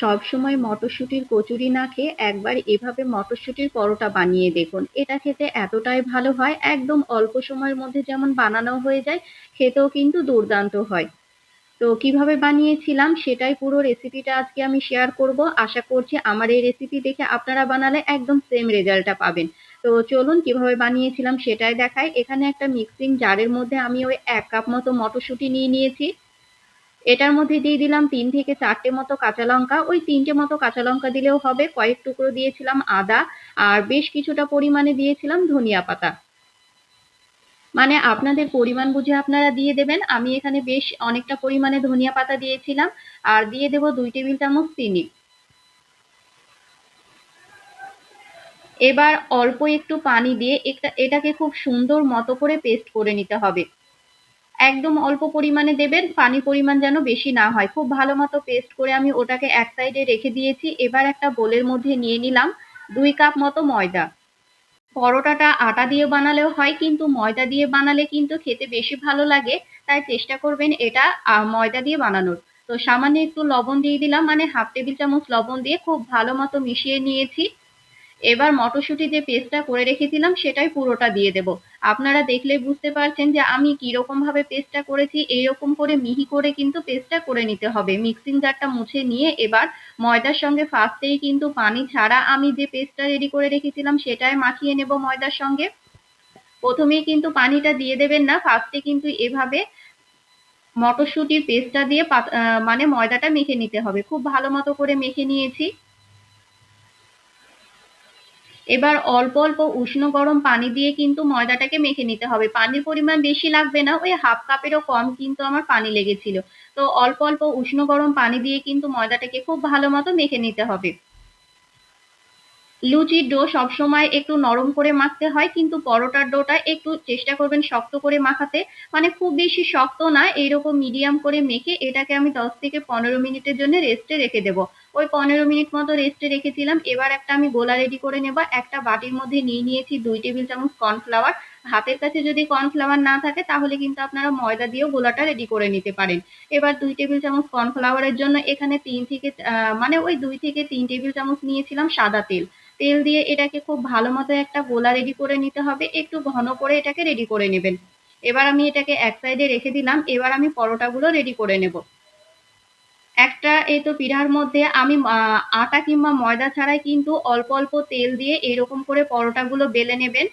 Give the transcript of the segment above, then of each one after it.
সবসময় মটরশুঁটির কচুরি না খেয়ে একবার এভাবে মটরশুঁটির পরোটা বানিয়ে দেখুন। এটা খেতে এতটাই ভালো হয়, একদম অল্প সময়ের মধ্যে যেমন বানানো হয়ে যায়, খেতেও কিন্তু দুর্দান্ত হয়। তো কিভাবে বানিয়েছিলাম সেটাই পুরো রেসিপিটা আজকে আমি শেয়ার করব। আশা করছি আমার এই রেসিপি দেখে আপনারা বানালে একদম সেম রেজাল্টটা পাবেন। তো চলুন কিভাবে বানিয়েছিলাম সেটাই দেখাই। এখানে একটা মিক্সিং জারের মধ্যে আমি ওই 1 কাপ মতো মটরশুঁটি নিয়ে নিয়েছি। এটার মধ্যে দিয়ে দিলাম 3 থেকে 4টে মতো কাঁচা লঙ্কা। ওই 3টে মতো কাঁচা লঙ্কা দিলেও হবে। কয়েক টুকরো দিয়েছিলাম আদা, আর বেশ কিছুটা পরিমাণে দিয়েছিলাম ধনিয়া পাতা। মানে আপনাদের পরিমাণ বুঝে আপনারা দিয়ে দেবেন। আমি এখানে বেশ অনেকটা পরিমাণে ধনিয়া পাতা দিয়েছিলাম। আর দিয়ে দেব 2 টেবিল চামচ চিনি। এবার অল্প একটু পানি দিয়ে এটাকে খুব সুন্দর মতো করে পেস্ট করে নিতে হবে। একদম অল্প পরিমাণে দেবেন, পানির পরিমাণ যেন বেশি না হয়। খুব ভালো মতো পেস্ট করে আমি ওটাকে এক সাইডে রেখে দিয়েছি। এবার একটা বোলের মধ্যে নিয়ে নিলাম 2 কাপ মতো ময়দা। পরোটাটা আটা দিয়ে বানালেও হয়, কিন্তু ময়দা দিয়ে বানালে কিন্তু খেতে বেশি ভালো লাগে। তাই চেষ্টা করবেন এটা ময়দা দিয়ে বানানোর। তো সামান্য একটু লবণ দিয়ে দিলাম, মানে হাফ টেবিল চামচ লবণ দিয়ে খুব ভালো মতো মিশিয়ে নিয়েছি। এবার মটরশুঁটি যে পেস্টটা করে রেখেছিলাম সেটাই পুরোটা দিয়ে দেব। আপনারা দেখলে বুঝতে পারছেন যে আমি কিরকম ভাবে পেস্টটা করেছি। এইরকম করে মিহি করে কিন্তু পেস্টটা করে নিতে হবে। মিক্সিং জারটা মুছে নিয়ে এবার ময়দার সঙ্গে ফার্স্টেই কিন্তু পানি ছাড়া আমি যে পেস্টটা রেডি করে রেখেছিলাম সেটাই মাখিয়ে নেব ময়দার সঙ্গে। প্রথমেই কিন্তু পানিটা দিয়ে দেবেন না, ফার্স্টে কিন্তু এভাবে মটরশুঁটির পেস্টটা দিয়ে মানে ময়দাটা মেখে নিতে হবে। খুব ভালো মতো করে মেখে নিয়েছি। এবার অল্প অল্প উষ্ণ গরম পানি দিয়ে কিন্তু ময়দাটাকে মেখে নিতে হবে। পানির পরিমাণ বেশি লাগবে না, ওই হাফ কাপেরও কম কিন্তু আমার পানি লেগেছিল। তো অল্প অল্প উষ্ণ গরম পানি দিয়ে কিন্তু ময়দাটাকে খুব ভালো মতো মেখে নিতে হবে। লুচির ডো সবসময় একটু নরম করে মাখতে হয়, কিন্তু পরোটার ডোটা একটু চেষ্টা করবেন শক্ত করে মাখাতে। মানে খুব বেশি শক্ত না, এইরকম মিডিয়াম করে মেখে এটাকে আমি 10 থেকে 15 মিনিটের জন্য রেস্টে রেখে দেবো। ওই 15 মিনিট মতো রেস্টে রেখেছিলাম। এবার একটা আমি গোলা রেডি করে নেব। একটা বাটির মধ্যে নিয়ে নিয়েছি 2 টেবিল চামচ কর্নফ্লাওয়ার। হাতের কাছে যদি কর্নফ্লাওয়ার না থাকে তাহলে কিন্তু আপনারা ময়দা দিয়েও গোলাটা রেডি করে নিতে পারেন। এবার 2 টেবিল চামচ কর্নফ্লাওয়ারের জন্য এখানে 3 থেকে মানে ওই 2 থেকে 3 টেবিল চামচ নিয়েছিলাম সাদা তেল। তেল দিয়ে এটাকে খুব ভালো মতো একটা গোলা রেডি করে নিতে হবে। একটু ঘন করে এটাকে রেডি করে নেবেন। এবার আমি এটাকে এক সাইডে রেখে দিলাম। এবার আমি পরোটাগুলো রেডি করে নেব। একটা এই তো পিঠার মধ্যে আমি আটা কিংবা ময়দা ছাড়াই কিন্তু অল্প অল্প তেল দিয়ে এরকম করে পরোটাগুলো বেলে নেবেন।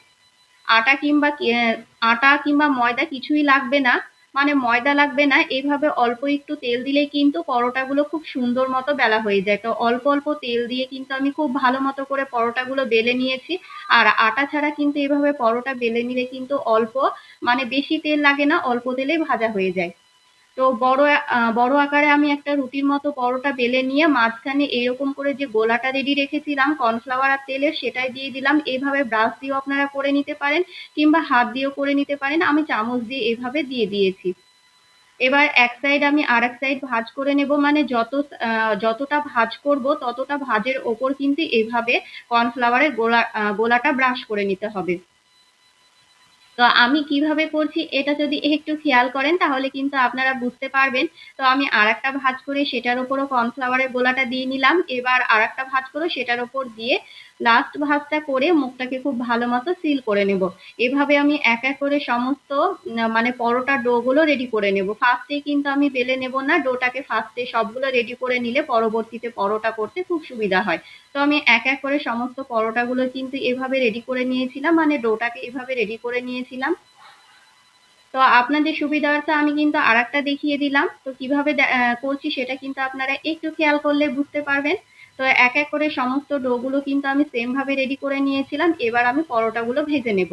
আটা কিংবা আটা কিংবা ময়দা কিছুই লাগবে না, মানে ময়দা লাগবে না। এভাবে অল্প একটু তেল দিলেই কিন্তু পরোটাগুলো খুব সুন্দর মতো বেলা হয়ে যায়। তো অল্প অল্প তেল দিয়ে কিন্তু আমি খুব ভালো মতো করে পরোটাগুলো বেলে নিয়েছি। আর আটা ছাড়া কিন্তু এভাবে পরোটা বেলে নিলে কিন্তু অল্প, মানে বেশি তেল লাগে না, অল্প তেলেই ভাজা হয়ে যায়। তো বড় আকারে আমি একটা রুটির মতো পরোটা বেলে নিয়ে মাঝখানে এইরকম করে যে গোলাটা রেডি রেখেছিলাম কর্নফ্লাওয়ার আর তেলের, সেটাই দিয়ে দিলাম। এইভাবে ব্রাশ দিয়েও আপনারা করে নিতে পারেন, কিংবা হাত দিয়েও করে নিতে পারেন। আমি চামচ দিয়ে এইভাবে দিয়ে দিয়েছি। এবার এক সাইড আমি আর এক সাইড ভাজ করে নেব। মানে যতটা ভাজ করব ততটা ভাজের ওপর কিন্তু এইভাবে কর্নফ্লাওয়ারের গোলাটা ব্রাশ করে নিতে হবে। তো আমি কিভাবে করছি এটা যদি একটু খেয়াল করেন তাহলে কিন্তু আপনারা বুঝতে পারবেন। তো আমি আরেকটা ভাঁজ করে সেটার উপরও কর্নফ্লাওয়ারের গোলাটা দিয়ে নিলাম। এবার আরেকটা ভাঁজ করে সেটার উপর দিয়ে লাস্ট ভাঁজটা করে মুখটাকে খুব ভালো মতো সিল করে নেব। এভাবে আমি এক এক করে সমস্ত মানে পরোটার ডো গুলো রেডি করে নেব। ফার্স্টে কিন্তু আমি বেলে নেব না, ডোটাকে ফার্স্টে সবগুলো রেডি করে নিলে পরবর্তীতে পরোটা করতে খুব সুবিধা হয়। তো আমি এক এক করে সমস্ত পরোটাগুলো কিন্তু এভাবে রেডি করে নিয়েছিলাম, মানে ডোটাকে এভাবে রেডি করে নিয়েছিলাম। তো আপনাদের সুবিধার্থে আমি কিন্তু আরেকটা দেখিয়ে দিলাম। তো কিভাবে করছি সেটা কিন্তু আপনারা একটু খেয়াল করলে বুঝতে পারবেন। তো এক এক করে সমস্ত ডো গুলো কিন্তু আমি সেম ভাবে রেডি করে নিয়েছিলাম। এবার আমি পরোটাগুলো ভেজে নেব।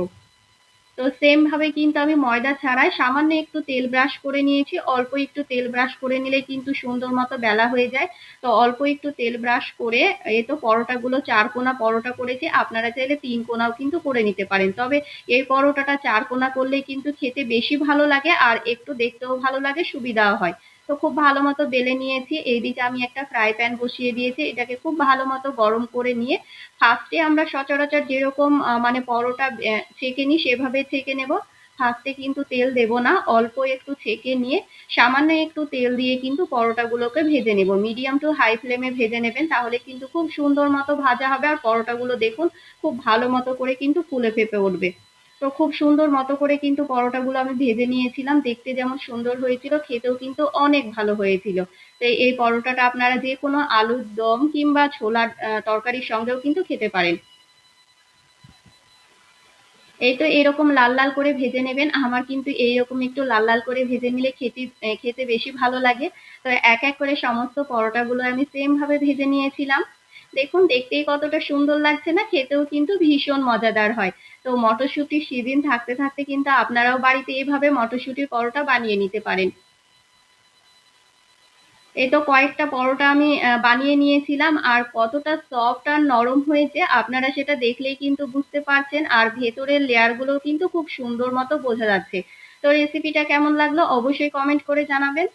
তো সেম ভাবে কিন্তু আমি ময়দা ছাড়াই সামান্য একটু তেল ব্রাশ করে নিয়েছি। অল্প একটু তেল ব্রাশ করে নিলে কিন্তু সুন্দর মতো বেলা হয়ে যায়। তো অল্প একটু তেল ব্রাশ করে এই তো পরোটাগুলো 4 কোনা পরোটা করেছি। আপনারা চাইলে 3 কোনাও কিন্তু করে নিতে পারেন। তবে এই পরোটাটা 4 কোনা করলে কিন্তু খেতে বেশি ভালো লাগে, আর একটু দেখতেও ভালো লাগে, সুবিধাও হয়। তো খুব ভালো মতো বেলে নিয়েছি। এইদিকে আমি একটা ফ্রাই প্যান বসিয়ে দিয়েছি। এটাকে খুব ভালো মতো গরম করে নিয়ে ফার্স্টে আমরা সচরাচর যেরকম মানে পরোটা ছেঁকে নিই সেভাবে ছেঁকে নেব। ফার্স্টে কিন্তু তেল দেব না, অল্প একটু ছেঁকে নিয়ে সামান্য একটু তেল দিয়ে কিন্তু পরোটাগুলোকে ভেজে নেব। মিডিয়াম টু হাই ফ্লেমে ভেজে নেবেন, তাহলে কিন্তু খুব সুন্দর মতো ভাজা হবে আর পরোটাগুলো দেখুন খুব ভালো মতো করে কিন্তু ফুলে ফেঁপে উঠবে। তো খুব সুন্দর মতো করে কিন্তু পরোটাগুলো আমি ভেজে নিয়েছিলাম, দেখতে যেমন সুন্দর হয়েছিল খেতেও কিন্তু অনেক ভালো হয়েছিল। তো এই পরোটাটা আপনারা যে কোনো আলুর দম কিংবা ছোলার তরকারির সঙ্গেও কিন্তু খেতে পারেন। এই তো এরকম লাল লাল করে ভেজে নেবেন। আমার কিন্তু এইরকম একটু লাল লাল করে ভেজে নিলে খেতে বেশি ভালো লাগে। তো এক এক করে সমস্ত পরোটাগুলো আমি সেম ভাবে ভেজে নিয়েছিলাম। দেখুন দেখতেই কতটা সুন্দর লাগছে না, খেতেও কিন্তু ভীষণ মজাদার হয়। তো মটরশুঁটির সিজন থাকতে থাকতে কিন্তু আপনারাও বাড়িতে এভাবে মটরশুঁটির পরোটা বানিয়ে নিতে পারেন। এই তো কয়েকটা পরোটা আমি বানিয়ে নিয়েছিলাম, আর কতটা সফট আর নরম হয়েছে আপনারা সেটা দেখলেই কিন্তু বুঝতে পারছেন, আর ভেতরের লেয়ার গুলোও কিন্তু খুব সুন্দর মতো বোঝা যাচ্ছে। তো রেসিপিটা কেমন লাগলো অবশ্যই কমেন্ট করে জানাবেন।